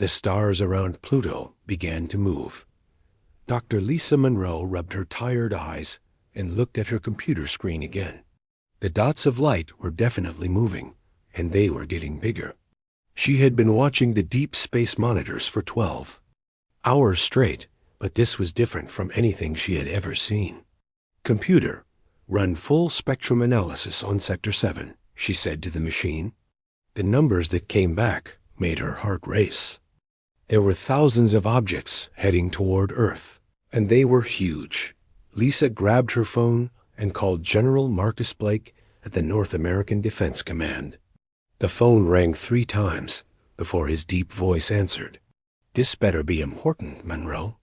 The stars around Pluto began to move. Dr. Lisa Monroe rubbed her tired eyes and looked at her computer screen again. The dots of light were definitely moving, and they were getting bigger. She had been watching the deep space monitors for 12 hours straight, but this was different from anything she had ever seen. "Computer, run full spectrum analysis on Sector 7, she said to the machine. The numbers that came back made her heart race. There were thousands of objects heading toward Earth, and they were huge. Lisa grabbed her phone and called General Marcus Blake at the North American Defense Command. The phone rang 3 times before his deep voice answered. "This better be important, Monroe."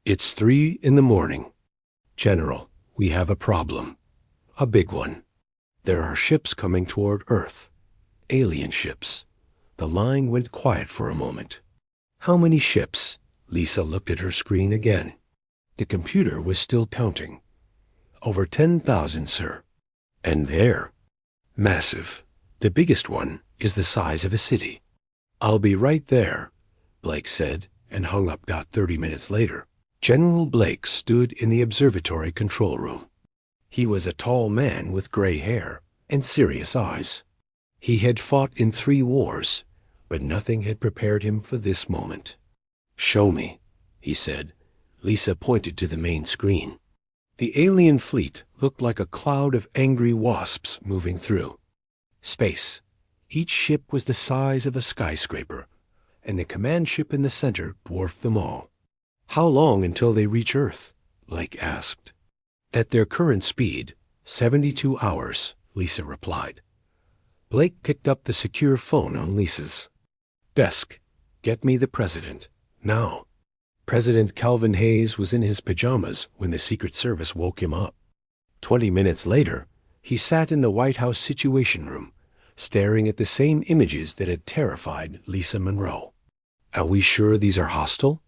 "It's 3 in the morning. General, we have a problem. A big one. There are ships coming toward Earth. Alien ships." The line went quiet for a moment. "How many ships?" Lisa looked at her screen again. The computer was still counting. "Over 10,000, sir." "And they're massive. The biggest one is the size of a city." "I'll be right there," Blake said, and hung up. 30 minutes later, General Blake stood in the observatory control room. He was a tall man with gray hair and serious eyes. He had fought in 3 wars, but nothing had prepared him for this moment. "Show me," he said. Lisa pointed to the main screen. The alien fleet looked like a cloud of angry wasps moving through space. Each ship was the size of a skyscraper, and the command ship in the center dwarfed them all. "How long until they reach Earth?" Blake asked. "At their current speed, 72 hours, Lisa replied. Blake picked up the secure phone on Lisa's desk. "Get me the president, now." President Calvin Hayes was in his pajamas when the Secret Service woke him up. 20 minutes later, he sat in the White House Situation Room, staring at the same images that had terrified Lisa Monroe. "Are we sure these are hostile?"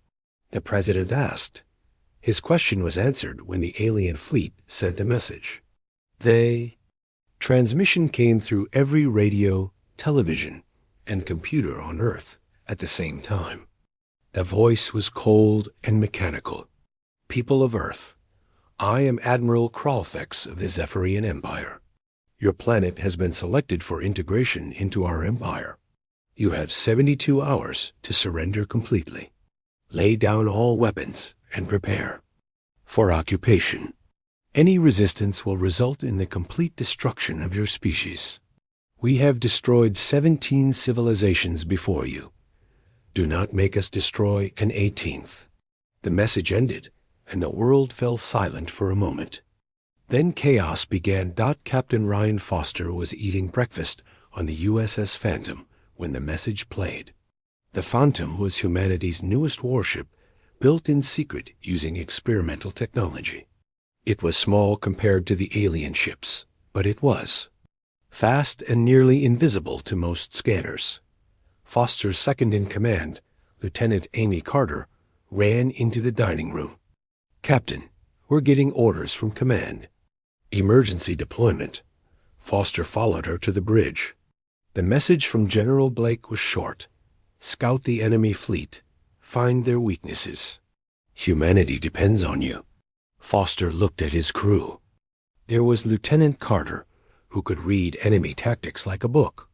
the president asked. His question was answered when the alien fleet sent a message. Transmission came through every radio, television, and computer on Earth at the same time. The voice was cold and mechanical. "People of Earth, I am Admiral Kralfex of the Zephyrian Empire. Your planet has been selected for integration into our empire. You have 72 hours to surrender completely. Lay down all weapons and prepare for occupation. Any resistance will result in the complete destruction of your species. We have destroyed 17 civilizations before you. Do not make us destroy an 18th. The message ended, and the world fell silent for a moment. Then chaos began. Captain Ryan Foster was eating breakfast on the USS Phantom when the message played. The Phantom was humanity's newest warship, built in secret using experimental technology. It was small compared to the alien ships, but it was fast and nearly invisible to most scanners. Foster's second-in-command, Lieutenant Amy Carter, ran into the dining room. "Captain, we're getting orders from command. Emergency deployment." Foster followed her to the bridge. The message from General Blake was short. "Scout the enemy fleet. Find their weaknesses. Humanity depends on you." Foster looked at his crew. There was Lieutenant Carter, who could read enemy tactics like a book.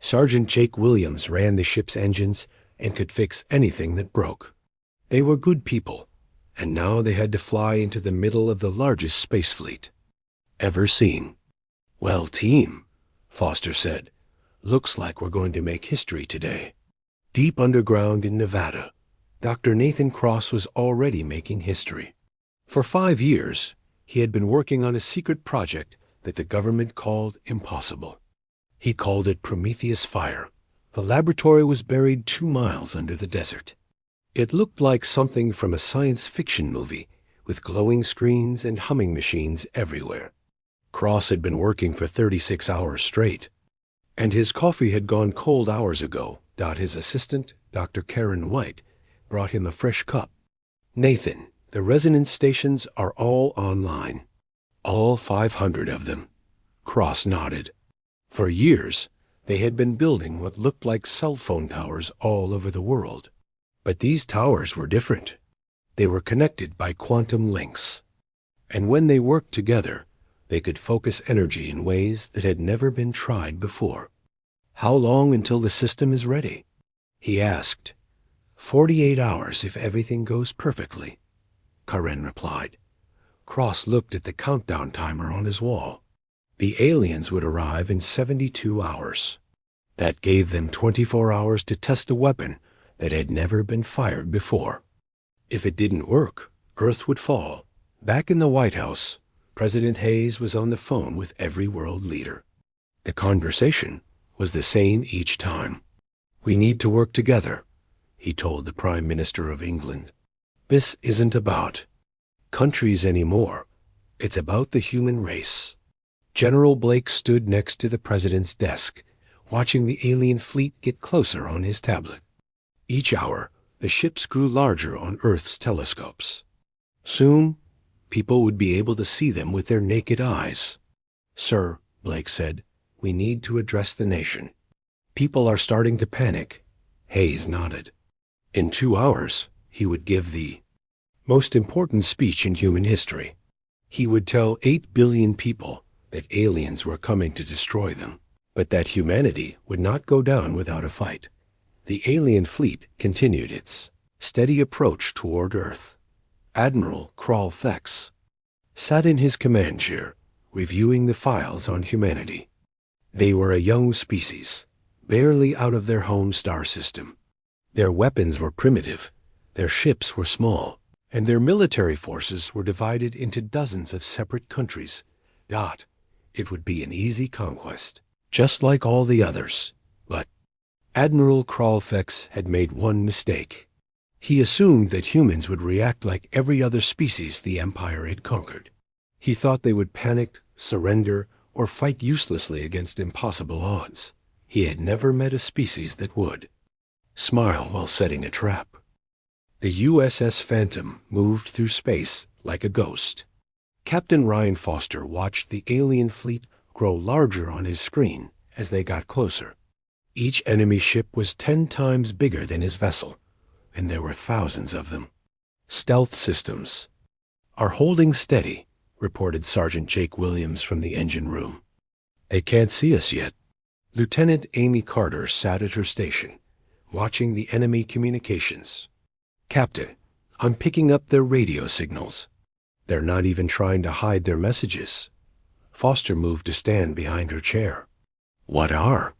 Sergeant Jake Williams ran the ship's engines and could fix anything that broke. They were good people, and now they had to fly into the middle of the largest space fleet ever seen. "Well, team," Foster said, "looks like we're going to make history today." Deep underground in Nevada, Dr. Nathan Cross was already making history. For 5 years, he had been working on a secret project that the government called impossible. He called it Prometheus Fire. The laboratory was buried 2 miles under the desert. It looked like something from a science fiction movie, with glowing screens and humming machines everywhere. Cross had been working for 36 hours straight, and his coffee had gone cold hours ago. His assistant, Dr. Karen White, brought him a fresh cup. "Nathan, the resonance stations are all online. All 500 of them." Cross nodded. For years, they had been building what looked like cell phone towers all over the world. But these towers were different. They were connected by quantum links. And when they worked together, they could focus energy in ways that had never been tried before. "How long until the system is ready?" he asked. 48 hours if everything goes perfectly," Karen replied. Cross looked at the countdown timer on his wall. The aliens would arrive in 72 hours. That gave them 24 hours to test a weapon that had never been fired before. If it didn't work, Earth would fall. Back in the White House, President Hayes was on the phone with every world leader. The conversation was the same each time. "We need to work together," he told the Prime Minister of England. "This isn't about countries anymore. It's about the human race." General Blake stood next to the president's desk, watching the alien fleet get closer on his tablet. Each hour, the ships grew larger on Earth's telescopes. Soon, people would be able to see them with their naked eyes. "Sir," Blake said, "we need to address the nation. People are starting to panic." Hayes nodded. In 2 hours, he would give the most important speech in human history. He would tell 8 billion people that aliens were coming to destroy them, but that humanity would not go down without a fight. The alien fleet continued its steady approach toward Earth. Admiral Krall Fex sat in his command chair, reviewing the files on humanity. They were a young species, barely out of their home star system. Their weapons were primitive, their ships were small, and their military forces were divided into dozens of separate countries. It would be an easy conquest, just like all the others. But Admiral Krallfex had made one mistake. He assumed that humans would react like every other species the Empire had conquered. He thought they would panic, surrender, or fight uselessly against impossible odds. He had never met a species that would smile while setting a trap. The USS Phantom moved through space like a ghost. Captain Ryan Foster watched the alien fleet grow larger on his screen as they got closer. Each enemy ship was 10 times bigger than his vessel, and there were thousands of them. "Stealth systems are holding steady," reported Sergeant Jake Williams from the engine room. "They can't see us yet." Lieutenant Amy Carter sat at her station, watching the enemy communications. "Captain, I'm picking up their radio signals. They're not even trying to hide their messages." Foster moved to stand behind her chair. "What are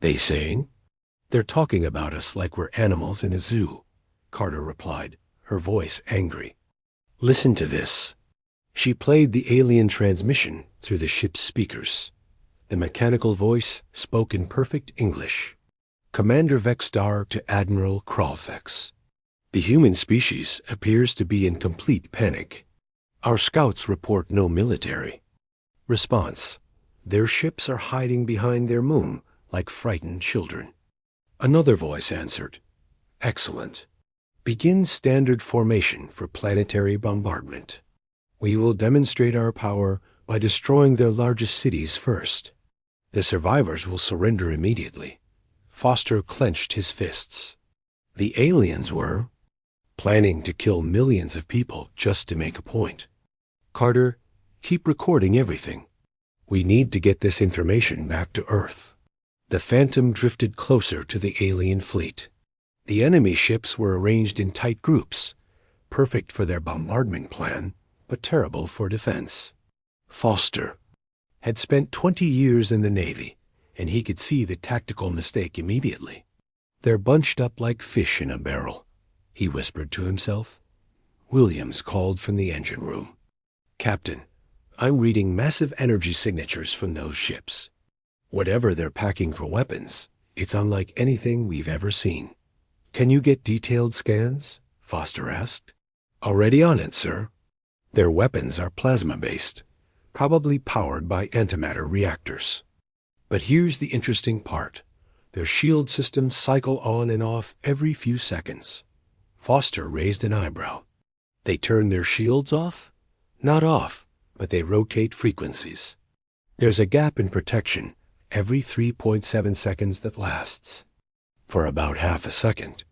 they saying?" "They're talking about us like we're animals in a zoo," Carter replied, her voice angry. "Listen to this." She played the alien transmission through the ship's speakers. The mechanical voice spoke in perfect English. "Commander Vexstar to Admiral Krallfex. The human species appears to be in complete panic. Our scouts report no military response. Their ships are hiding behind their moon like frightened children." Another voice answered. "Excellent. Begin standard formation for planetary bombardment. We will demonstrate our power by destroying their largest cities first. The survivors will surrender immediately." Foster clenched his fists. The aliens were planning to kill millions of people just to make a point. "Carter, keep recording everything. We need to get this information back to Earth." The Phantom drifted closer to the alien fleet. The enemy ships were arranged in tight groups, perfect for their bombardment plan, but terrible for defense. Foster had spent 20 years in the Navy, and he could see the tactical mistake immediately. "They're bunched up like fish in a barrel," he whispered to himself. Williams called from the engine room. "Captain, I'm reading massive energy signatures from those ships. Whatever they're packing for weapons, it's unlike anything we've ever seen." "Can you get detailed scans?" Foster asked. "Already on it, sir. Their weapons are plasma-based, probably powered by antimatter reactors. But here's the interesting part. Their shield systems cycle on and off every few seconds." Foster raised an eyebrow. "They turn their shields off?" "Not off, but they rotate frequencies. There's a gap in protection every 3.7 seconds that lasts for about half a second.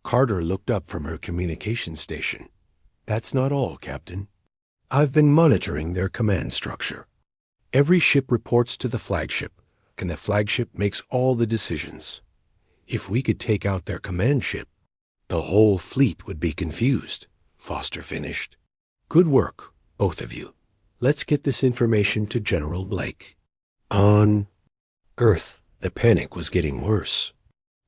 Carter looked up from her communication station. That's not all, Captain. I've been monitoring their command structure. Every ship reports to the flagship, and the flagship makes all the decisions. If we could take out their command ship, the whole fleet would be confused, Foster finished. Good work, both of you. Let's get this information to General Blake. On Earth, the panic was getting worse.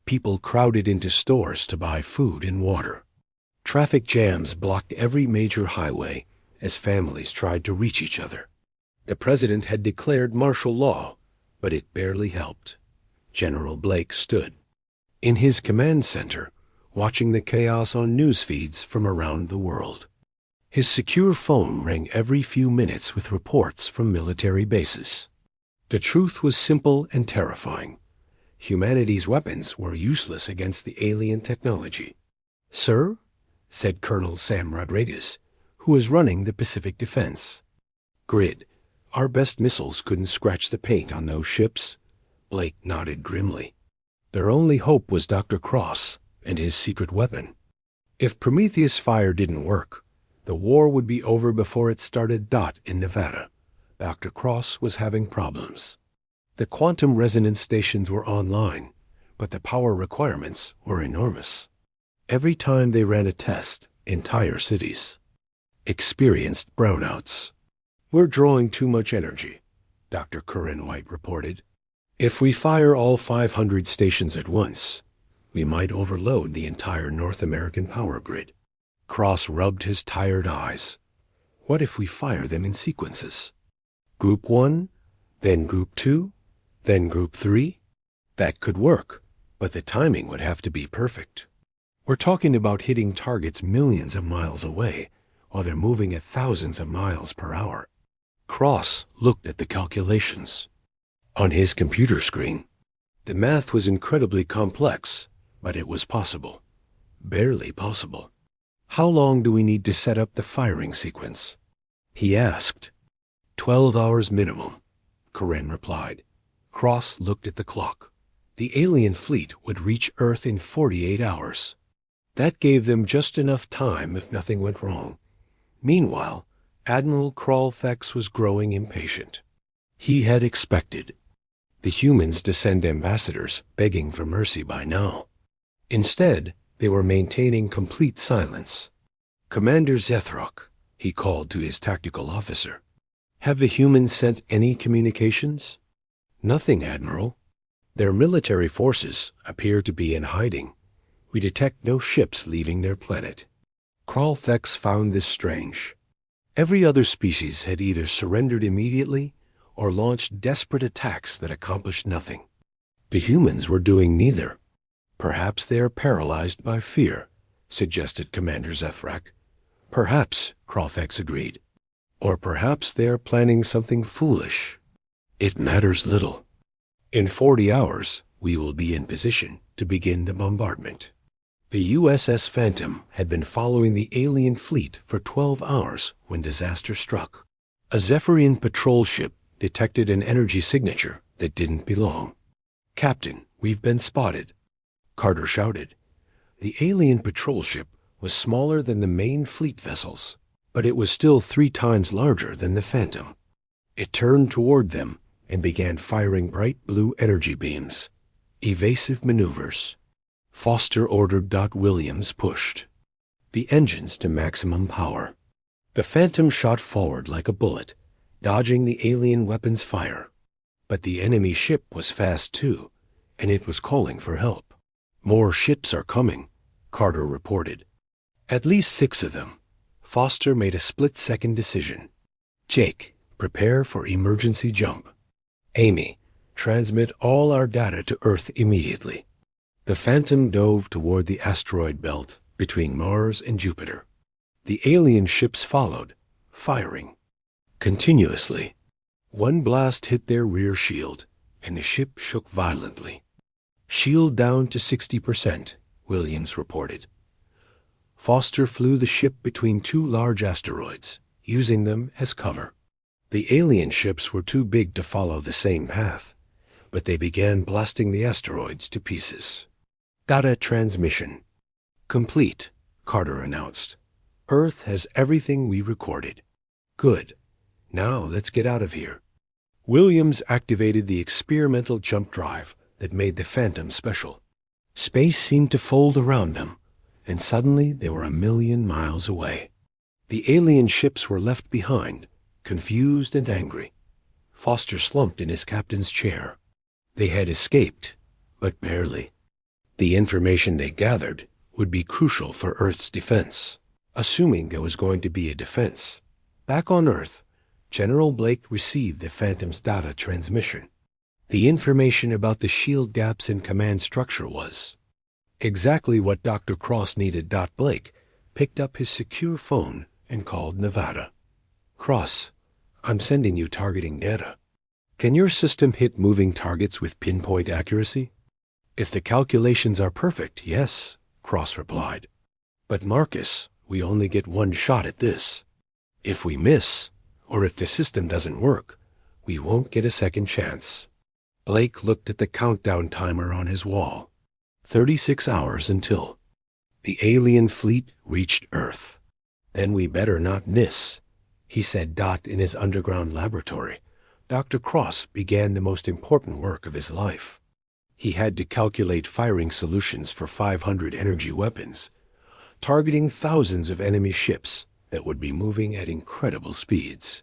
People crowded into stores to buy food and water. Traffic jams blocked every major highway as families tried to reach each other. The president had declared martial law, but it barely helped. General Blake stood in his command center, watching the chaos on news feeds from around the world. His secure phone rang every few minutes with reports from military bases. The truth was simple and terrifying. Humanity's weapons were useless against the alien technology. Sir, said Colonel Sam Rodriguez, who was running the Pacific Defense. Grid, our best missiles couldn't scratch the paint on those ships. Blake nodded grimly. Their only hope was Dr. Cross and his secret weapon. If Prometheus fire didn't work, the war would be over before it started. In Nevada, Dr. Cross was having problems. The quantum resonance stations were online, but the power requirements were enormous. Every time they ran a test, entire cities experienced brownouts. We're drawing too much energy, Dr. Corinne White reported. If we fire all 500 stations at once, we might overload the entire North American power grid. Cross rubbed his tired eyes. What if we fire them in sequences? Group 1, then Group 2, then Group 3? That could work, but the timing would have to be perfect. We're talking about hitting targets millions of miles away, while they're moving at thousands of miles per hour. Cross looked at the calculations. On his computer screen, the math was incredibly complex, but it was possible. Barely possible. How long do we need to set up the firing sequence? He asked. 12 hours minimum, Corinne replied. Cross looked at the clock. The alien fleet would reach Earth in 48 hours. That gave them just enough time if nothing went wrong. Meanwhile, Admiral Kralfex was growing impatient. He had expected the humans to send ambassadors begging for mercy by now. Instead, they were maintaining complete silence. Commander Zethrock, he called to his tactical officer. Have the humans sent any communications? Nothing, Admiral. Their military forces appear to be in hiding. We detect no ships leaving their planet. Kralfex found this strange. Every other species had either surrendered immediately or launched desperate attacks that accomplished nothing. The humans were doing neither. Perhaps they are paralyzed by fear, suggested Commander Zethrak. Perhaps, Kralfex agreed. Or perhaps they are planning something foolish. It matters little. In 40 hours, we will be in position to begin the bombardment. The USS Phantom had been following the alien fleet for 12 hours when disaster struck. A Zephyrian patrol ship detected an energy signature that didn't belong. Captain, we've been spotted, Carter shouted. The alien patrol ship was smaller than the main fleet vessels, but it was still 3 times larger than the Phantom. It turned toward them and began firing bright blue energy beams. Evasive maneuvers. Foster ordered. Williams pushed the engines to maximum power. The Phantom shot forward like a bullet, dodging the alien weapon's fire. But the enemy ship was fast too, and it was calling for help. More ships are coming, Carter reported. At least 6 of them. Foster made a split-second decision. Jake, prepare for emergency jump. Amy, transmit all our data to Earth immediately. The Phantom dove toward the asteroid belt between Mars and Jupiter. The alien ships followed, firing continuously. One blast hit their rear shield, and the ship shook violently. Shield down to 60%, Williams reported. Foster flew the ship between 2 large asteroids, using them as cover. The alien ships were too big to follow the same path, but they began blasting the asteroids to pieces. Data transmission. Complete, Carter announced. Earth has everything we recorded. Good. Now let's get out of here. Williams activated the experimental jump drive that made the Phantom special. Space seemed to fold around them, and suddenly they were 1,000,000 miles away. The alien ships were left behind, confused and angry. Foster slumped in his captain's chair. They had escaped, but barely. The information they gathered would be crucial for Earth's defense, assuming there was going to be a defense. Back on Earth, General Blake received the Phantom's data transmission. The information about the shield gaps in command structure was exactly what Dr. Cross needed. Blake picked up his secure phone and called Nevada. Cross, I'm sending you targeting data. Can your system hit moving targets with pinpoint accuracy? If the calculations are perfect, yes, Cross replied. But Marcus, we only get one shot at this. If we miss, or if the system doesn't work, we won't get a second chance. Blake looked at the countdown timer on his wall. 36 hours until the alien fleet reached Earth. Then we better not miss, he said. In his underground laboratory, Dr. Cross began the most important work of his life. He had to calculate firing solutions for 500 energy weapons, targeting thousands of enemy ships that would be moving at incredible speeds.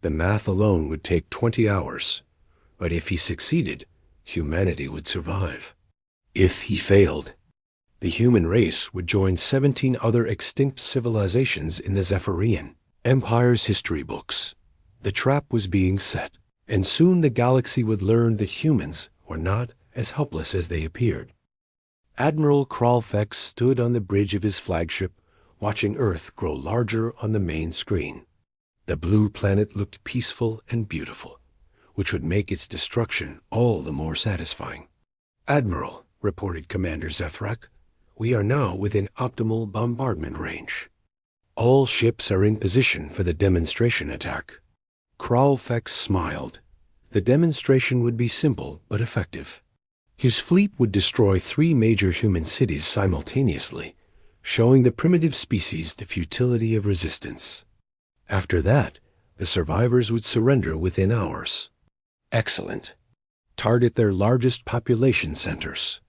The math alone would take 20 hours, but if he succeeded, humanity would survive. If he failed, the human race would join 17 other extinct civilizations in the Zephyrian Empire's history books. The trap was being set, and soon the galaxy would learn that humans were not as helpless as they appeared. Admiral Kralfex stood on the bridge of his flagship, watching Earth grow larger on the main screen. The blue planet looked peaceful and beautiful, which would make its destruction all the more satisfying. Admiral, reported Commander Zethrak, we are now within optimal bombardment range. All ships are in position for the demonstration attack. Kralfex smiled. The demonstration would be simple but effective. His fleet would destroy 3 major human cities simultaneously, showing the primitive species the futility of resistance. After that, the survivors would surrender within hours. Excellent. Target their largest population centers.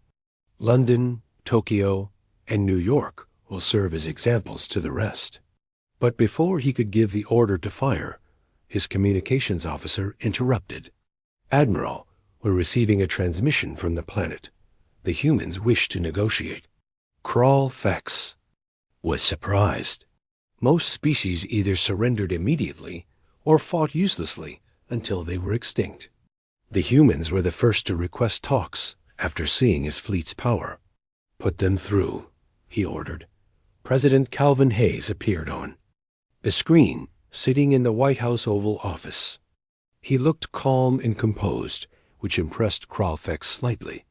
London, Tokyo, and New York will serve as examples to the rest. But before he could give the order to fire, his communications officer interrupted. Admiral, we're receiving a transmission from the planet. The humans wish to negotiate. Kralfex was surprised. Most species either surrendered immediately or fought uselessly until they were extinct. The humans were the first to request talks after seeing his fleet's power. Put them through, he ordered. President Calvin Hayes appeared on the screen, sitting in the White House Oval Office. He looked calm and composed, which impressed Kralfex slightly.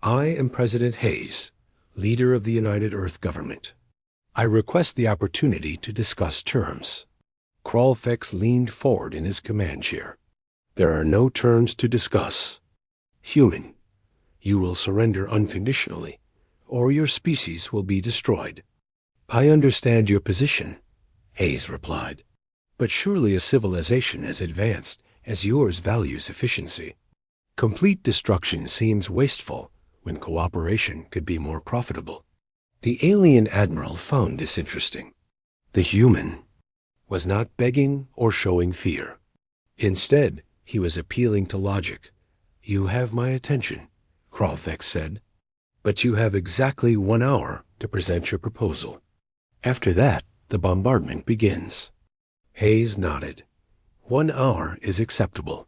I am President Hayes, leader of the United Earth government. I request the opportunity to discuss terms. Kralfex leaned forward in his command chair. There are no terms to discuss. Human, you will surrender unconditionally, or your species will be destroyed. I understand your position, Hayes replied. But surely a civilization as advanced as yours values efficiency. Complete destruction seems wasteful when cooperation could be more profitable. The alien admiral found this interesting. The human was not begging or showing fear. Instead, he was appealing to logic. You have my attention, Kralfex said, but you have exactly 1 hour to present your proposal. After that, the bombardment begins. Hayes nodded. 1 hour is acceptable.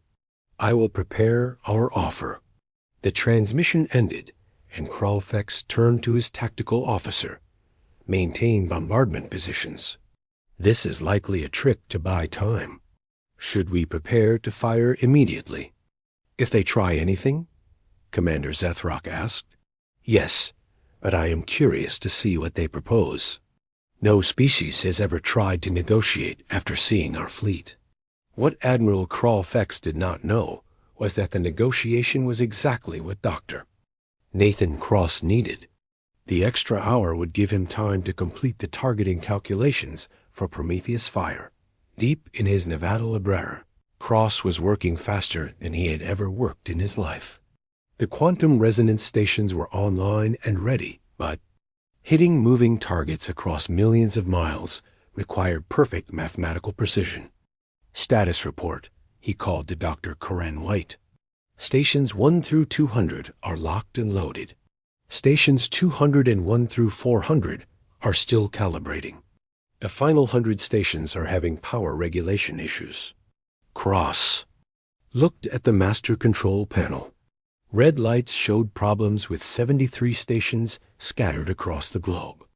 I will prepare our offer. The transmission ended, and Kralfex turned to his tactical officer. Maintain bombardment positions. This is likely a trick to buy time. Should we prepare to fire immediately? If they try anything? Commander Zethrak asked. Yes, but I am curious to see what they propose. No species has ever tried to negotiate after seeing our fleet. What Admiral Kralfex did not know was that the negotiation was exactly what Dr. Nathan Cross needed. The extra hour would give him time to complete the targeting calculations for Prometheus Fire. Deep in his Nevada library, Cross was working faster than he had ever worked in his life. The quantum resonance stations were online and ready, but hitting moving targets across millions of miles required perfect mathematical precision. Status report, he called to Dr. Corinne White. Stations 1 through 200 are locked and loaded. Stations 201 through 400 are still calibrating. The final 100 stations are having power regulation issues. Cross looked at the master control panel. Red lights showed problems with 73 stations scattered across the globe.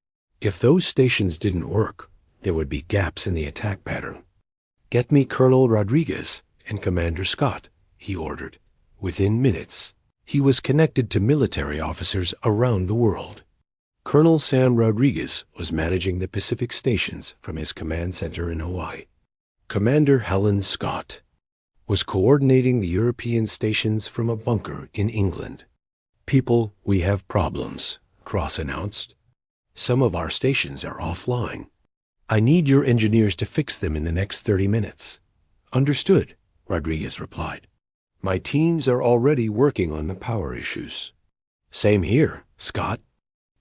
If those stations didn't work, there would be gaps in the attack pattern. "Get me Colonel Rodriguez and Commander Scott," he ordered. Within minutes, he was connected to military officers around the world. Colonel Sam Rodriguez was managing the Pacific stations from his command center in Hawaii. Commander Helen Scott was coordinating the European stations from a bunker in England. "People, we have problems," Cross announced. "Some of our stations are offline. I need your engineers to fix them in the next 30 minutes. "Understood," Rodriguez replied. "My teams are already working on the power issues." "Same here," Scott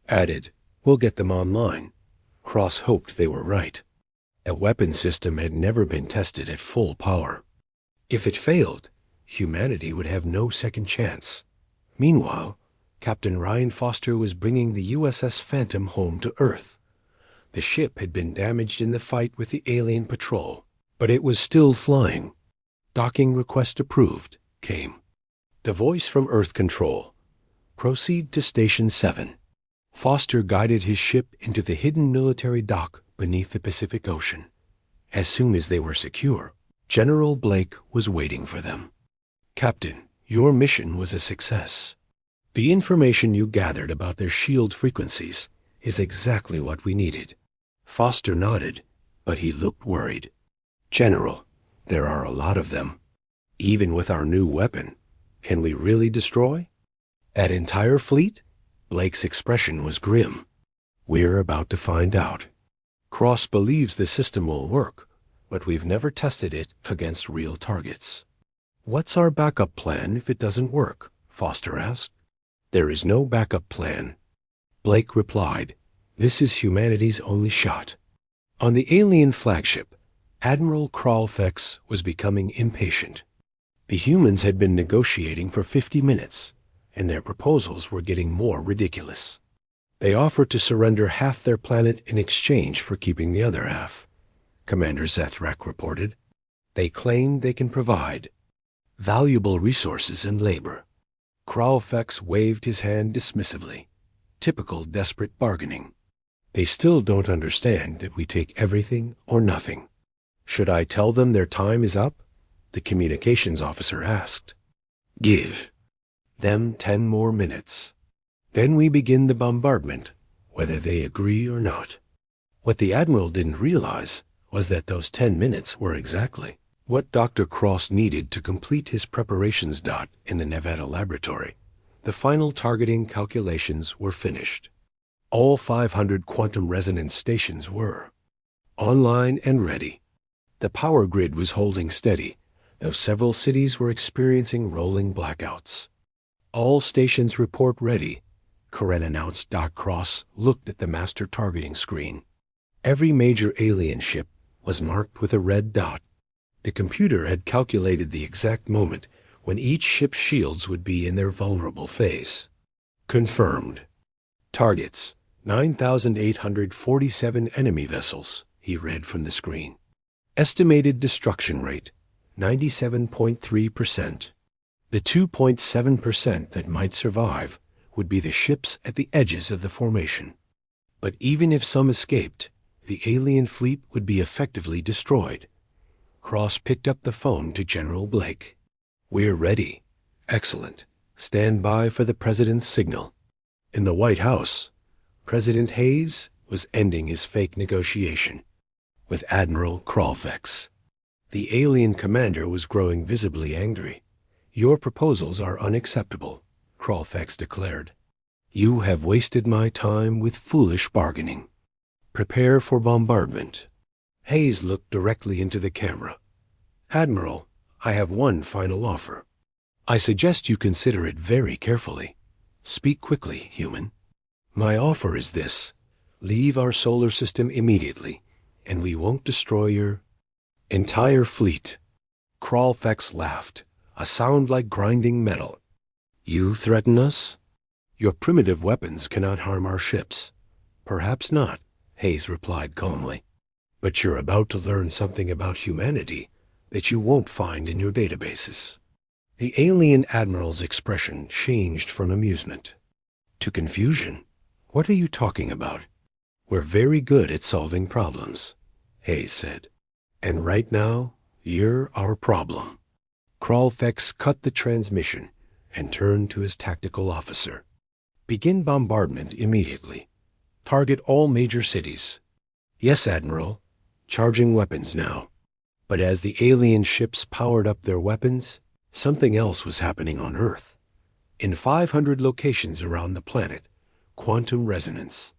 added. "We'll get them online." Cross hoped they were right. A weapon system had never been tested at full power. If it failed, humanity would have no second chance. Meanwhile, Captain Ryan Foster was bringing the USS Phantom home to Earth. The ship had been damaged in the fight with the alien patrol, but it was still flying. "Docking request approved," came. The voice from Earth Control. "Proceed to Station 7. Foster guided his ship into the hidden military dock beneath the Pacific Ocean. As soon as they were secure, General Blake was waiting for them. "Captain, your mission was a success. The information you gathered about their shield frequencies is exactly what we needed." Foster nodded, but he looked worried. "General, there are a lot of them. Even with our new weapon, can we really destroy? An entire fleet?" Blake's expression was grim. "We're about to find out. Cross believes the system will work, but we've never tested it against real targets." "What's our backup plan if it doesn't work?" Foster asked. "There is no backup plan," Blake replied. "This is humanity's only shot." On the alien flagship, Admiral Kralfex was becoming impatient. The humans had been negotiating for 50 minutes, and their proposals were getting more ridiculous. They offered to surrender half their planet in exchange for keeping the other half, Commander Zethrak reported. They claimed they can provide valuable resources and labor. Kralfex waved his hand dismissively. Typical desperate bargaining. "They still don't understand that we take everything or nothing." "Should I tell them their time is up?" the communications officer asked. "Give them 10 more minutes. Then we begin the bombardment, whether they agree or not." What the Admiral didn't realize was that those 10 minutes were exactly what Dr. Cross needed to complete his preparations. In the Nevada laboratory, the final targeting calculations were finished. All 500 quantum resonance stations were online and ready. The power grid was holding steady, though several cities were experiencing rolling blackouts. "All stations report ready," Corinne announced. Cross looked at the master targeting screen. Every major alien ship was marked with a red dot. The computer had calculated the exact moment when each ship's shields would be in their vulnerable phase. "Confirmed. Targets, 9,847 enemy vessels," he read from the screen. "Estimated destruction rate, 97.3%. The 2.7% that might survive would be the ships at the edges of the formation. But even if some escaped, the alien fleet would be effectively destroyed." Cross picked up the phone to General Blake. "We're ready." "Excellent. Stand by for the President's signal." In the White House, President Hayes was ending his fake negotiation with Admiral Kralfex. The alien commander was growing visibly angry. "Your proposals are unacceptable," Kralfex declared. You have wasted my time with foolish bargaining. Prepare for bombardment. Hayes looked directly into the camera. Admiral, I have one final offer. I suggest you consider it very carefully. Speak quickly, human. My offer is this. Leave our solar system immediately, and we won't destroy your entire fleet. Kralfex laughed, a sound like grinding metal. You threaten us? Your primitive weapons cannot harm our ships. Perhaps not, Hayes replied calmly. But you're about to learn something about humanity that you won't find in your databases. The alien admiral's expression changed from amusement to confusion. What are you talking about? We're very good at solving problems, Hayes said. And right now, you're our problem. Kralfex cut the transmission and turned to his tactical officer. Begin bombardment immediately. Target all major cities. Yes, Admiral. Charging weapons now. But as the alien ships powered up their weapons, something else was happening on Earth. In 500 locations around the planet, quantum resonance.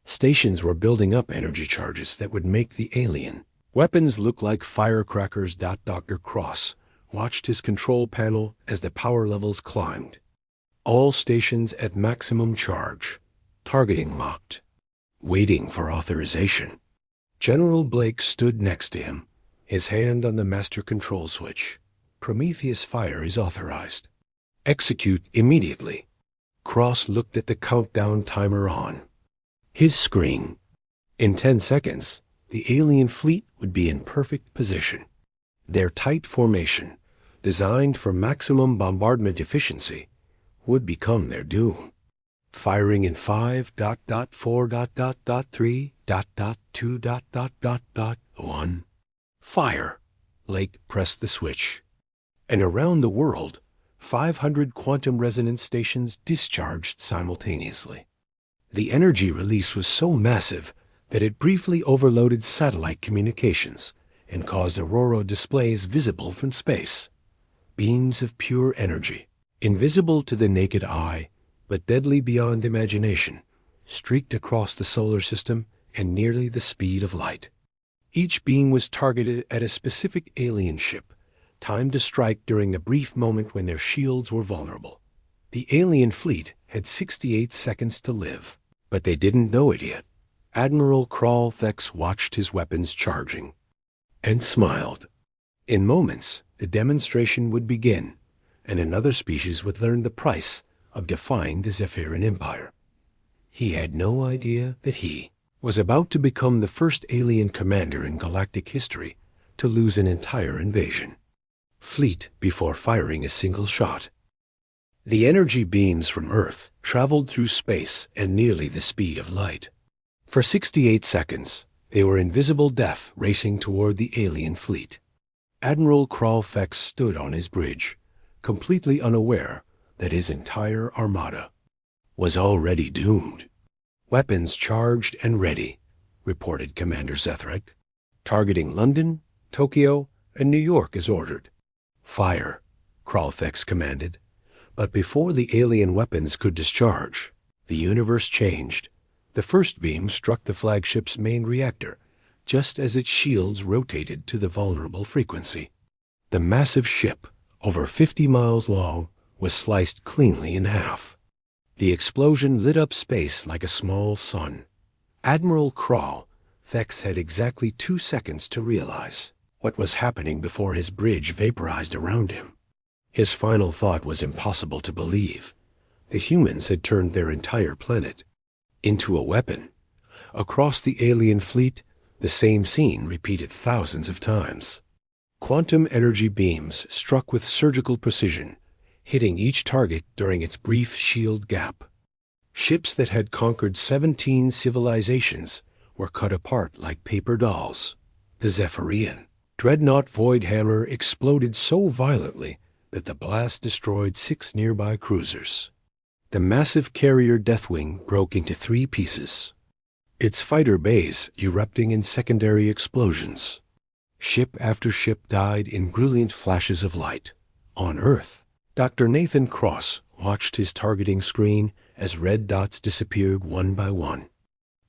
Stations were building up energy charges that would make the alien weapons look like firecrackers. Dr. Cross watched his control panel as the power levels climbed. All stations at maximum charge. Targeting locked. Waiting for authorization. General Blake stood next to him, his hand on the master control switch. Prometheus fire is authorized. Execute immediately. Cross looked at the countdown timer on his screen. In 10 seconds, the alien fleet would be in perfect position. Their tight formation, designed for maximum bombardment efficiency, would become their doom. Firing in 5.4.3.2.1. Fire. Blake pressed the switch. And around the world, 500 quantum resonance stations discharged simultaneously. The energy release was so massive that it briefly overloaded satellite communications and caused aurora displays visible from space. Beams of pure energy, invisible to the naked eye, but deadly beyond imagination, streaked across the solar system at nearly the speed of light. Each beam was targeted at a specific alien ship, timed to strike during the brief moment when their shields were vulnerable. The alien fleet had 68 seconds to live, but they didn't know it yet. Admiral Kralfex watched his weapons charging and smiled. In moments, the demonstration would begin, and another species would learn the price of defying the Zephyrian Empire. He had no idea that he was about to become the first alien commander in galactic history to lose an entire invasion fleet before firing a single shot. The energy beams from Earth traveled through space at nearly the speed of light. For 68 seconds, they were in visible death racing toward the alien fleet. Admiral Kralfex stood on his bridge, completely unaware that his entire armada was already doomed. Weapons charged and ready, reported Commander Zethrak. Targeting London, Tokyo, and New York as ordered. Fire, Kralfex commanded. But before the alien weapons could discharge, the universe changed. The first beam struck the flagship's main reactor, just as its shields rotated to the vulnerable frequency. The massive ship, over 50 miles long, was sliced cleanly in half. The explosion lit up space like a small sun. Admiral Kralfex had exactly 2 seconds to realize what was happening before his bridge vaporized around him. His final thought was impossible to believe. The humans had turned their entire planet into a weapon. Across the alien fleet, the same scene repeated thousands of times. Quantum energy beams struck with surgical precision, hitting each target during its brief shield gap. Ships that had conquered 17 civilizations were cut apart like paper dolls. The Zephyrian dreadnought Voidhammer exploded so violently that the blast destroyed 6 nearby cruisers. The massive carrier Deathwing broke into 3 pieces, its fighter bays erupting in secondary explosions. Ship after ship died in brilliant flashes of light. On Earth, Dr. Nathan Cross watched his targeting screen as red dots disappeared one by one.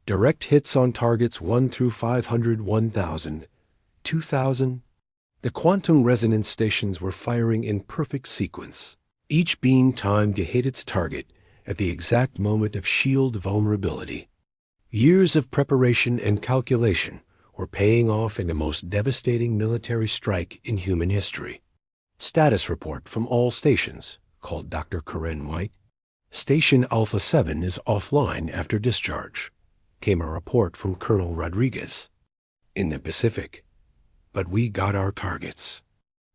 Direct hits on targets 1 through 500, 1,000, 2,000. The quantum resonance stations were firing in perfect sequence, each being timed to hit its target at the exact moment of shield vulnerability. Years of preparation and calculation were paying off in the most devastating military strike in human history. Status report from all stations, called Dr. Karen White. Station Alpha 7 is offline after discharge, came a report from Colonel Rodriguez. In the Pacific. But we got our targets.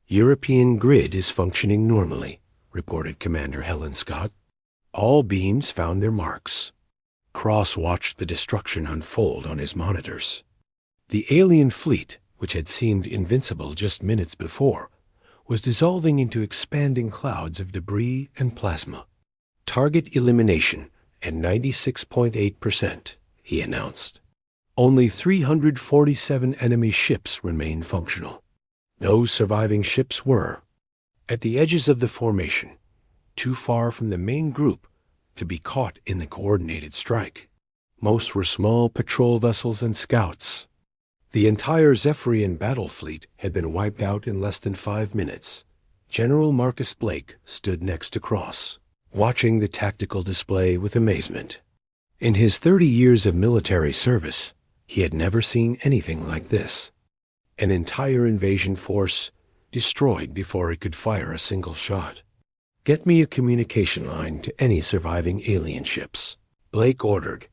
European grid is functioning normally, reported Commander Helen Scott. All beams found their marks. Cross watched the destruction unfold on his monitors. The alien fleet, which had seemed invincible just minutes before, was dissolving into expanding clouds of debris and plasma. Target elimination at 96.8%, he announced. Only 347 enemy ships remained functional. Those surviving ships were at the edges of the formation, too far from the main group to be caught in the coordinated strike. Most were small patrol vessels and scouts. The entire Zephyrian battle fleet had been wiped out in less than 5 minutes. General Marcus Blake stood next to Cross, watching the tactical display with amazement. In his 30 years of military service, he had never seen anything like this. An entire invasion force destroyed before it could fire a single shot. Get me a communication line to any surviving alien ships, Blake ordered.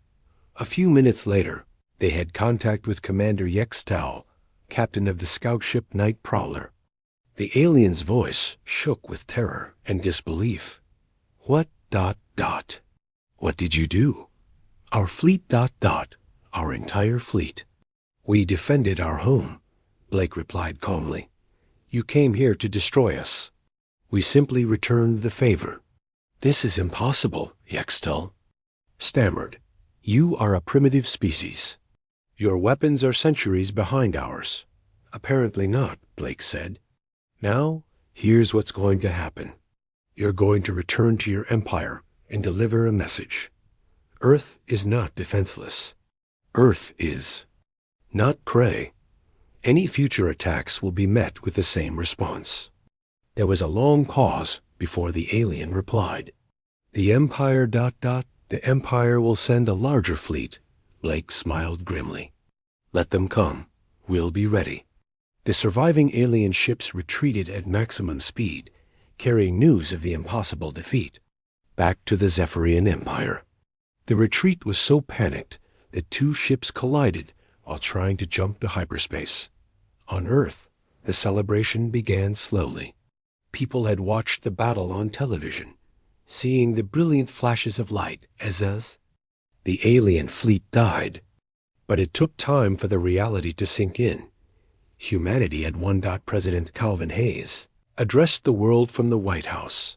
A few minutes later, they had contact with Commander Yextau, captain of the scout ship Night Prowler. The alien's voice shook with terror and disbelief. What ... What did you do? Our fleet ... Our entire fleet. We defended our home, Blake replied calmly. You came here to destroy us. We simply returned the favor. This is impossible, Yextel stammered. You are a primitive species. Your weapons are centuries behind ours. Apparently not, Blake said. Now, here's what's going to happen. You're going to return to your empire and deliver a message. Earth is not defenseless. Earth is. Not prey. Any future attacks will be met with the same response. There was a long pause before the alien replied. The Empire ... The Empire will send a larger fleet. Blake smiled grimly. Let them come. We'll be ready. The surviving alien ships retreated at maximum speed, carrying news of the impossible defeat. Back to the Zephyrian Empire. The retreat was so panicked that 2 ships collided while trying to jump to hyperspace. On Earth, the celebration began slowly. People had watched the battle on television, seeing the brilliant flashes of light as the alien fleet died. But it took time for the reality to sink in. Humanity at one. President Calvin Hayes addressed the world from the White House.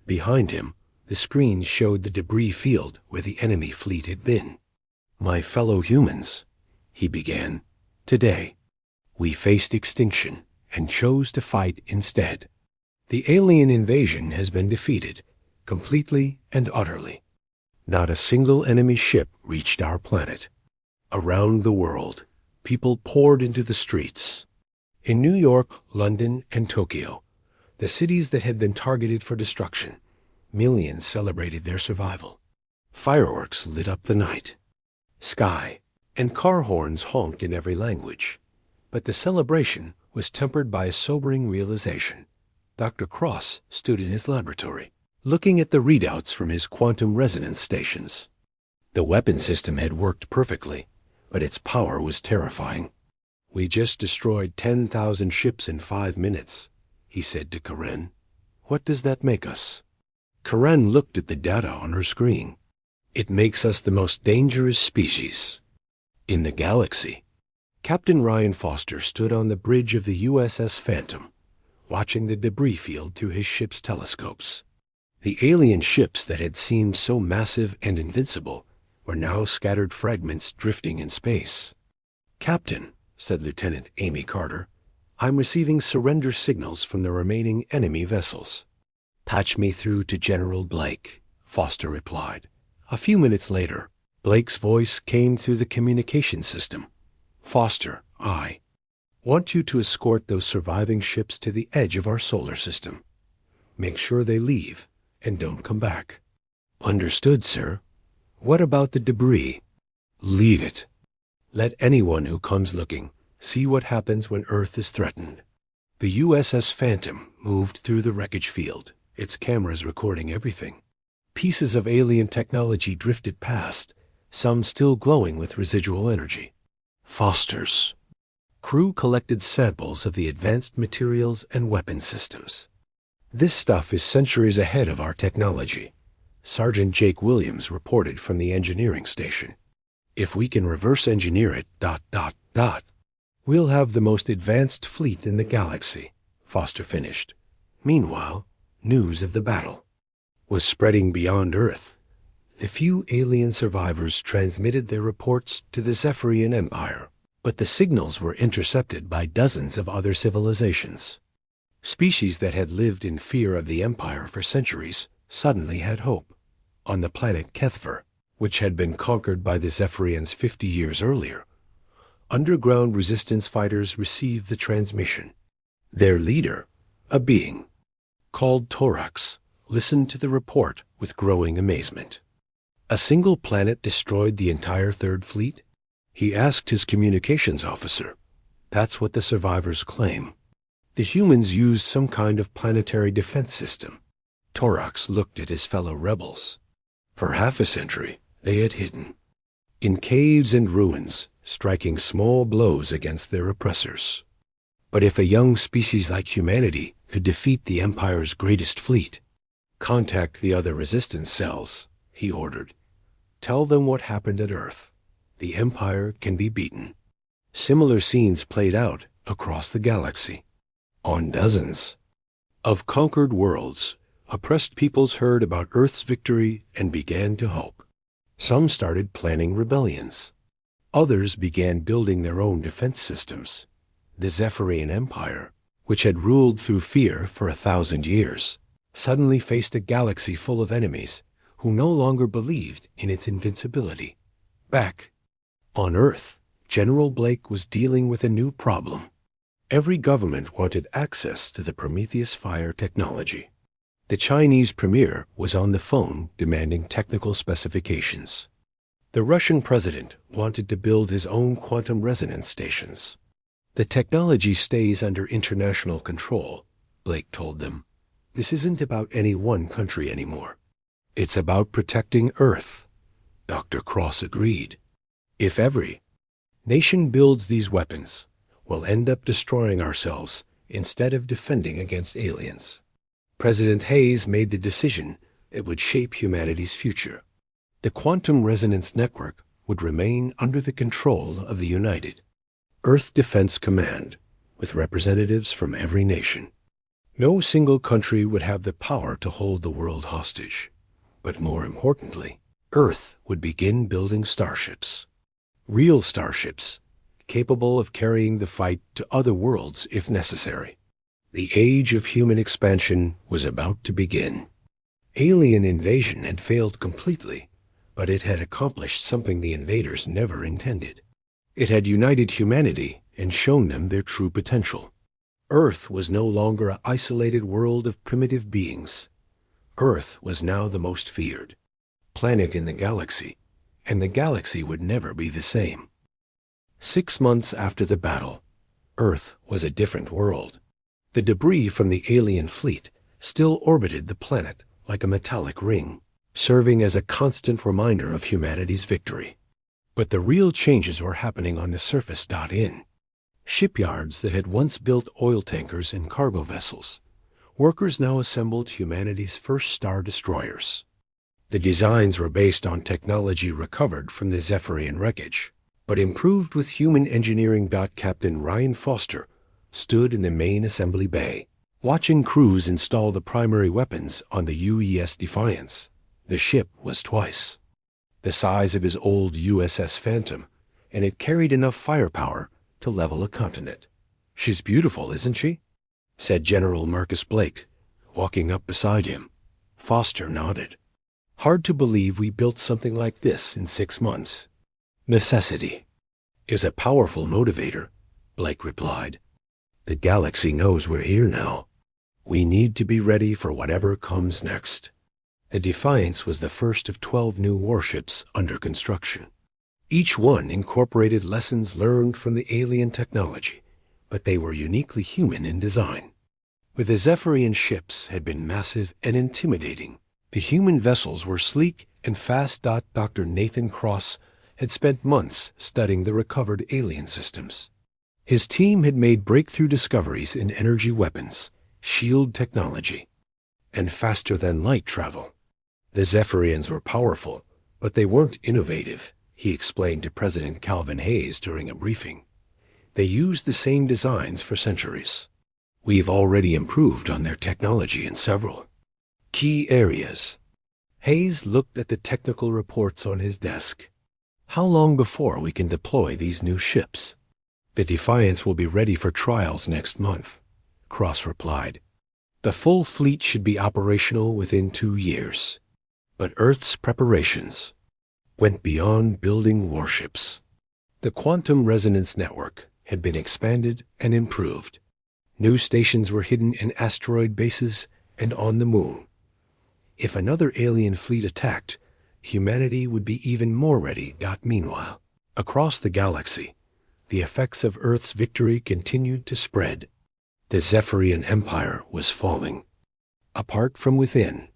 Behind him, the screen showed the debris field where the enemy fleet had been. My fellow humans, he began, today, we faced extinction and chose to fight instead. The alien invasion has been defeated, completely and utterly. Not a single enemy ship reached our planet. Around the world, people poured into the streets. In New York, London, and Tokyo, the cities that had been targeted for destruction, millions celebrated their survival. Fireworks lit up the night. Sky and car horns honked in every language. But the celebration was tempered by a sobering realization. Dr. Cross stood in his laboratory, looking at the readouts from his quantum resonance stations. The weapon system had worked perfectly, but its power was terrifying. We just destroyed 10,000 ships in 5 minutes, he said to Karen. What does that make us? Karen looked at the data on her screen. It makes us the most dangerous species in the galaxy. Captain Ryan Foster stood on the bridge of the USS Phantom, watching the debris field through his ship's telescopes. The alien ships that had seemed so massive and invincible were now scattered fragments drifting in space. Captain, said Lieutenant Amy Carter, I'm receiving surrender signals from the remaining enemy vessels. Patch me through to General Blake, Foster replied. A few minutes later, Blake's voice came through the communication system. "Foster, I want you to escort those surviving ships to the edge of our solar system. Make sure they leave and don't come back." "Understood, sir." "What about the debris?" "Leave it. Let anyone who comes looking see what happens when Earth is threatened." The USS Phantom moved through the wreckage field, its cameras recording everything. Pieces of alien technology drifted past, some still glowing with residual energy. Foster's crew collected samples of the advanced materials and weapon systems. "This stuff is centuries ahead of our technology," Sergeant Jake Williams reported from the engineering station. "If we can reverse engineer it, we'll have the most advanced fleet in the galaxy," Foster finished. Meanwhile, news of the battle was spreading beyond Earth. The few alien survivors transmitted their reports to the Zephyrian Empire, but the signals were intercepted by dozens of other civilizations. Species that had lived in fear of the Empire for centuries suddenly had hope. On the planet Kethver, which had been conquered by the Zephyrians 50 years earlier, underground resistance fighters received the transmission. Their leader, a being called Torax, listened to the report with growing amazement. A single planet destroyed the entire Third Fleet? He asked his communications officer. That's what the survivors claim. The humans used some kind of planetary defense system. Torax looked at his fellow rebels. For half a century, they had hidden in caves and ruins, striking small blows against their oppressors. But if a young species like humanity could defeat the Empire's greatest fleet, contact the other resistance cells, he ordered. Tell them what happened at Earth. The Empire can be beaten. Similar scenes played out across the galaxy. On dozens of conquered worlds, oppressed peoples heard about Earth's victory and began to hope. Some started planning rebellions. Others began building their own defense systems. The Zephyrian Empire, which had ruled through fear for 1,000 years, suddenly faced a galaxy full of enemies who no longer believed in its invincibility. Back on Earth, General Blake was dealing with a new problem. Every government wanted access to the Prometheus fire technology. The Chinese premier was on the phone demanding technical specifications. The Russian president wanted to build his own quantum resonance stations. The technology stays under international control, Blake told them. This isn't about any one country anymore. It's about protecting Earth. Dr. Cross agreed. If every nation builds these weapons, we'll end up destroying ourselves instead of defending against aliens. President Hayes made the decision that would shape humanity's future. The Quantum Resonance Network would remain under the control of the United Earth Defense Command, with representatives from every nation. No single country would have the power to hold the world hostage. But more importantly, Earth would begin building starships. Real starships, capable of carrying the fight to other worlds if necessary. The age of human expansion was about to begin. Alien invasion had failed completely, but it had accomplished something the invaders never intended. It had united humanity and shown them their true potential. Earth was no longer an isolated world of primitive beings. Earth was now the most feared planet in the galaxy, and the galaxy would never be the same. 6 months after the battle, Earth was a different world. The debris from the alien fleet still orbited the planet like a metallic ring, serving as a constant reminder of humanity's victory. But the real changes were happening on the surface. In shipyards that had once built oil tankers and cargo vessels, workers now assembled humanity's first star destroyers. The designs were based on technology recovered from the Zephyrian wreckage, but improved with human engineering. Captain Ryan Foster stood in the main assembly bay, watching crews install the primary weapons on the UES Defiance. The ship was twice the size of his old USS Phantom, and it carried enough firepower to level a continent. "She's beautiful, isn't she?" said General Marcus Blake, walking up beside him. Foster nodded. Hard to believe we built something like this in 6 months. Necessity is a powerful motivator, Blake replied. The galaxy knows we're here now. We need to be ready for whatever comes next. The Defiance was the first of 12 new warships under construction. Each one incorporated lessons learned from the alien technology, but they were uniquely human in design. Where the Zephyrian ships had been massive and intimidating, the human vessels were sleek and fast. Dr. Nathan Cross had spent months studying the recovered alien systems. His team had made breakthrough discoveries in energy weapons, shield technology, and faster-than-light travel. The Zephyrians were powerful, but they weren't innovative, he explained to President Calvin Hayes during a briefing. They used the same designs for centuries. We've already improved on their technology in several key areas. Hayes looked at the technical reports on his desk. How long before we can deploy these new ships? The Defiance will be ready for trials next month, Cross replied. The full fleet should be operational within 2 years. But Earth's preparations went beyond building warships. The quantum resonance network had been expanded and improved. New stations were hidden in asteroid bases and on the moon. If another alien fleet attacked, humanity would be even more ready. Meanwhile, across the galaxy, the effects of Earth's victory continued to spread. The Zephyrian Empire was falling. Apart from within,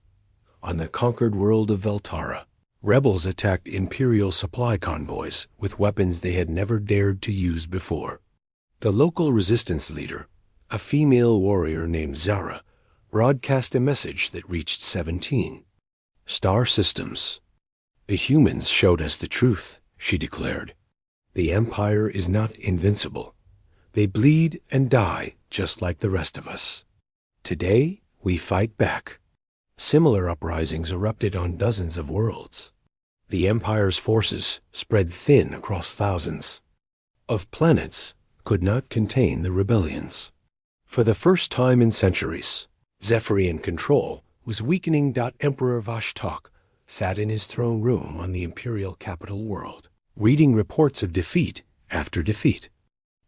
on the conquered world of Veltara, rebels attacked Imperial supply convoys with weapons they had never dared to use before. The local resistance leader, a female warrior named Zara, broadcast a message that reached 17 star systems. The humans showed us the truth, she declared. The Empire is not invincible. They bleed and die just like the rest of us. Today, we fight back. Similar uprisings erupted on dozens of worlds. The Empire's forces spread thin across thousands of planets, could not contain the rebellions. For the first time in centuries, Zephyrian control was weakening. Emperor Vashtok sat in his throne room on the Imperial capital world, reading reports of defeat after defeat.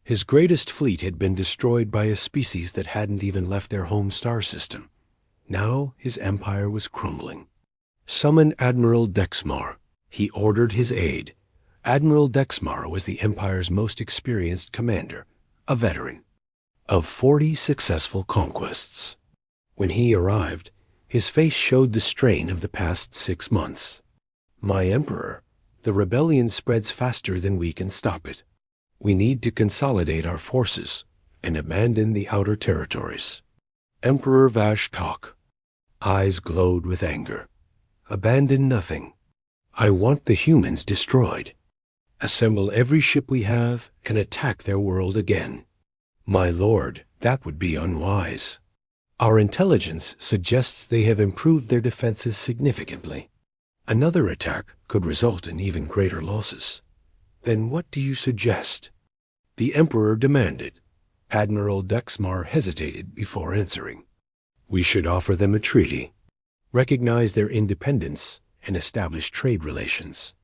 His greatest fleet had been destroyed by a species that hadn't even left their home star system. Now his empire was crumbling. Summon Admiral Dexmar. He ordered his aide. Admiral Dexmar was the Empire's most experienced commander, a veteran of 40 successful conquests. When he arrived, his face showed the strain of the past 6 months. My Emperor, the rebellion spreads faster than we can stop it. We need to consolidate our forces and abandon the outer territories. Emperor Vashtok, eyes glowed with anger. Abandon nothing. I want the humans destroyed. Assemble every ship we have and attack their world again. My lord, that would be unwise. Our intelligence suggests they have improved their defenses significantly. Another attack could result in even greater losses. Then what do you suggest? The Emperor demanded. Admiral Dexmar hesitated before answering. We should offer them a treaty, recognize their independence, and establish trade relations.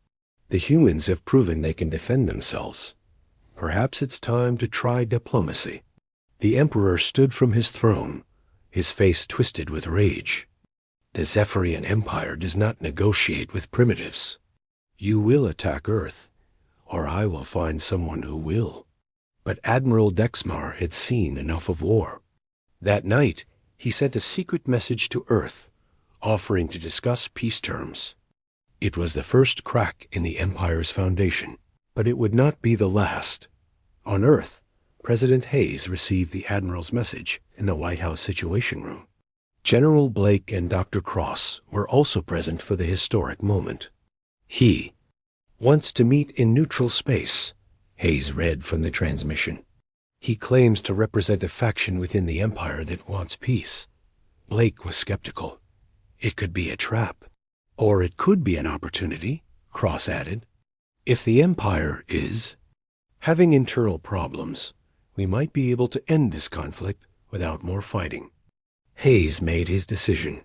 The humans have proven they can defend themselves. Perhaps it's time to try diplomacy. The Emperor stood from his throne, his face twisted with rage. The Zephyrian Empire does not negotiate with primitives. You will attack Earth, or I will find someone who will. But Admiral Dexmar had seen enough of war. That night, he sent a secret message to Earth, offering to discuss peace terms. It was the first crack in the Empire's foundation, but it would not be the last. On Earth, President Hayes received the Admiral's message in the White House Situation Room. General Blake and Dr. Cross were also present for the historic moment. He wants to meet in neutral space, Hayes read from the transmission. He claims to represent a faction within the Empire that wants peace. Blake was skeptical. It could be a trap. Or it could be an opportunity, Cross added. If the Empire is having internal problems, we might be able to end this conflict without more fighting. Hayes made his decision.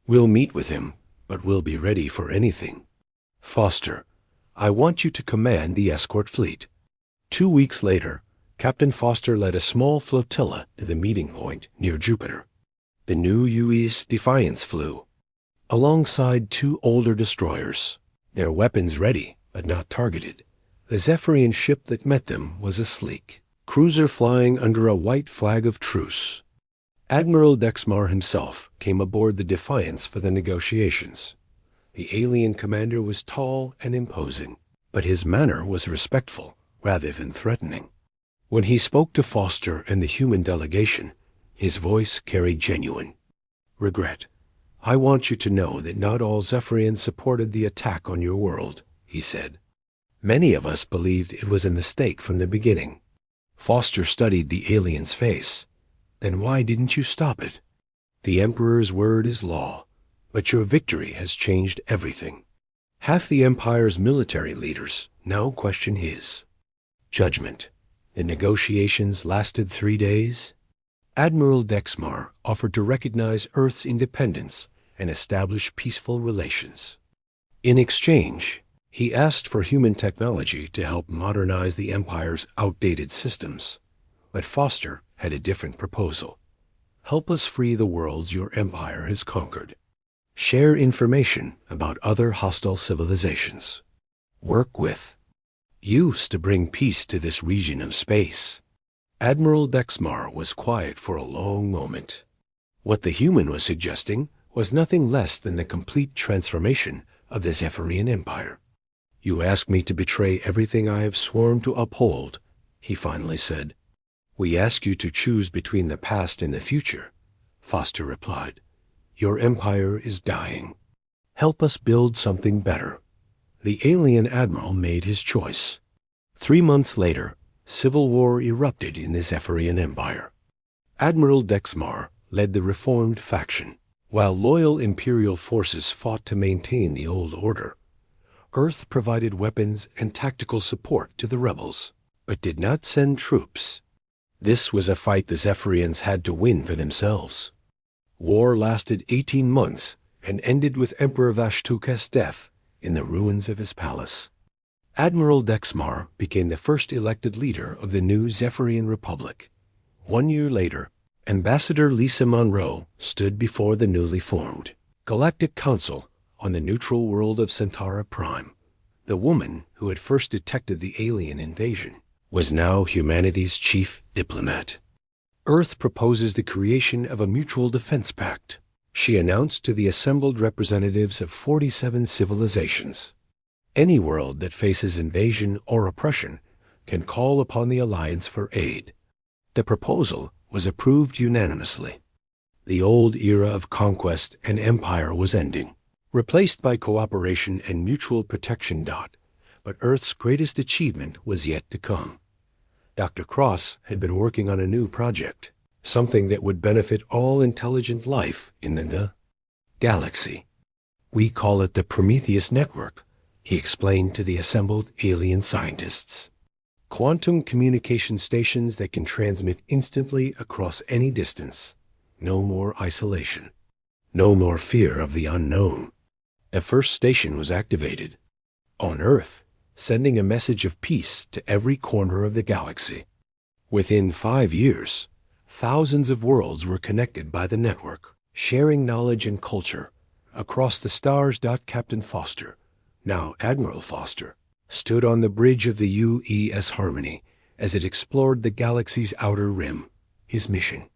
We'll meet with him, but we'll be ready for anything. Foster, I want you to command the escort fleet." 2 weeks later, Captain Foster led a small flotilla to the meeting point near Jupiter. The new UE's Defiance flew, alongside 2 older destroyers, their weapons ready but not targeted. The Zephyrian ship that met them was a sleek cruiser flying under a white flag of truce. Admiral Dexmar himself came aboard the Defiance for the negotiations. The alien commander was tall and imposing, but his manner was respectful rather than threatening. When he spoke to Foster and the human delegation, his voice carried genuine regret. "I want you to know that not all Zephyrians supported the attack on your world," he said. "Many of us believed it was a mistake from the beginning." Foster studied the alien's face. "Then why didn't you stop it?" "The Emperor's word is law, but your victory has changed everything. Half the Empire's military leaders now question his judgment. The negotiations lasted 3 days. Admiral Dexmar offered to recognize Earth's independence and establish peaceful relations. In exchange, he asked for human technology to help modernize the Empire's outdated systems. But Foster had a different proposal. "Help us free the worlds your Empire has conquered. Share information about other hostile civilizations. Work with use to bring peace to this region of space." Admiral Dexmar was quiet for a long moment. What the human was suggesting was nothing less than the complete transformation of the Zephyrian Empire. "You ask me to betray everything I have sworn to uphold," he finally said. "We ask you to choose between the past and the future," Foster replied. "Your empire is dying. Help us build something better." The alien admiral made his choice. 3 months later, civil war erupted in the Zephyrian Empire. Admiral Dexmar led the reformed faction, while loyal Imperial forces fought to maintain the old order. Earth provided weapons and tactical support to the rebels, but did not send troops. This was a fight the Zephyrians had to win for themselves. War lasted 18 months and ended with Emperor Vashtuka's death in the ruins of his palace. Admiral Dexmar became the first elected leader of the new Zephyrian Republic. 1 year later, Ambassador Lisa Monroe stood before the newly formed Galactic Council on the neutral world of Centaura Prime. The woman who had first detected the alien invasion was now humanity's chief diplomat. Earth proposes the creation of a mutual defense pact, she announced to the assembled representatives of 47 civilizations. Any world that faces invasion or oppression can call upon the Alliance for aid. The proposal was approved unanimously. The old era of conquest and empire was ending, replaced by cooperation and mutual protection. But Earth's greatest achievement was yet to come. Dr. Cross had been working on a new project, something that would benefit all intelligent life in the galaxy. "We call it the Prometheus Network," he explained to the assembled alien scientists. "Quantum communication stations that can transmit instantly across any distance. No more isolation. No more fear of the unknown." A first station was activated on Earth, sending a message of peace to every corner of the galaxy. Within 5 years, thousands of worlds were connected by the network, sharing knowledge and culture across the stars. Captain Foster, now Admiral Foster, stood on the bridge of the UES Harmony as it explored the galaxy's outer rim. His mission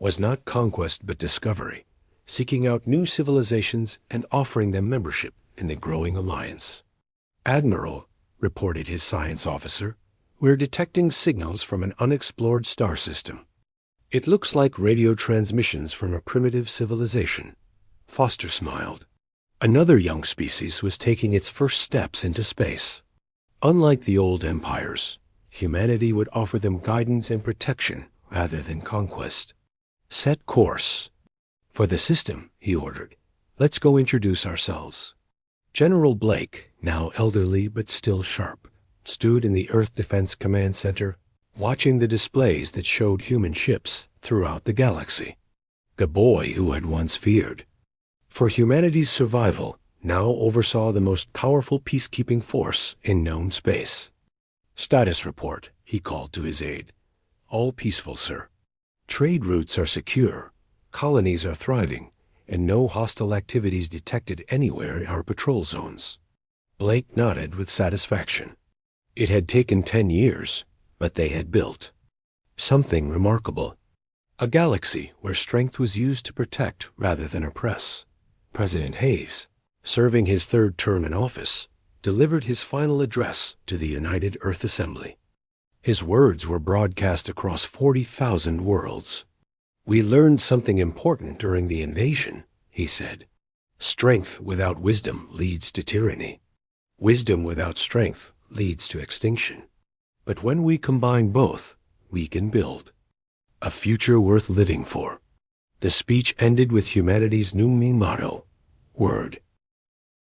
was not conquest but discovery, seeking out new civilizations and offering them membership in the growing alliance. "Admiral," reported his science officer, "we're detecting signals from an unexplored star system. It looks like radio transmissions from a primitive civilization." Foster smiled. Another young species was taking its first steps into space. Unlike the old empires, humanity would offer them guidance and protection rather than conquest. "Set course for the system," he ordered. "Let's go introduce ourselves." General Blake, now elderly but still sharp, stood in the Earth Defense Command Center, watching the displays that showed human ships throughout the galaxy. The boy who had once feared For humanity's survival, now oversaw the most powerful peacekeeping force in known space. Status report, he called to his aide. All peaceful, sir. Trade routes are secure, colonies are thriving, and no hostile activities detected anywhere in our patrol zones. Blake nodded with satisfaction. It had taken 10 years, but they had built something remarkable. A galaxy where strength was used to protect rather than oppress. President Hayes, serving his third term in office, delivered his final address to the United Earth Assembly. His words were broadcast across 40,000 worlds. We learned something important during the invasion, he said. Strength without wisdom leads to tyranny. Wisdom without strength leads to extinction. But when we combine both, we can build a future worth living for. The speech ended with humanity's new motto, Word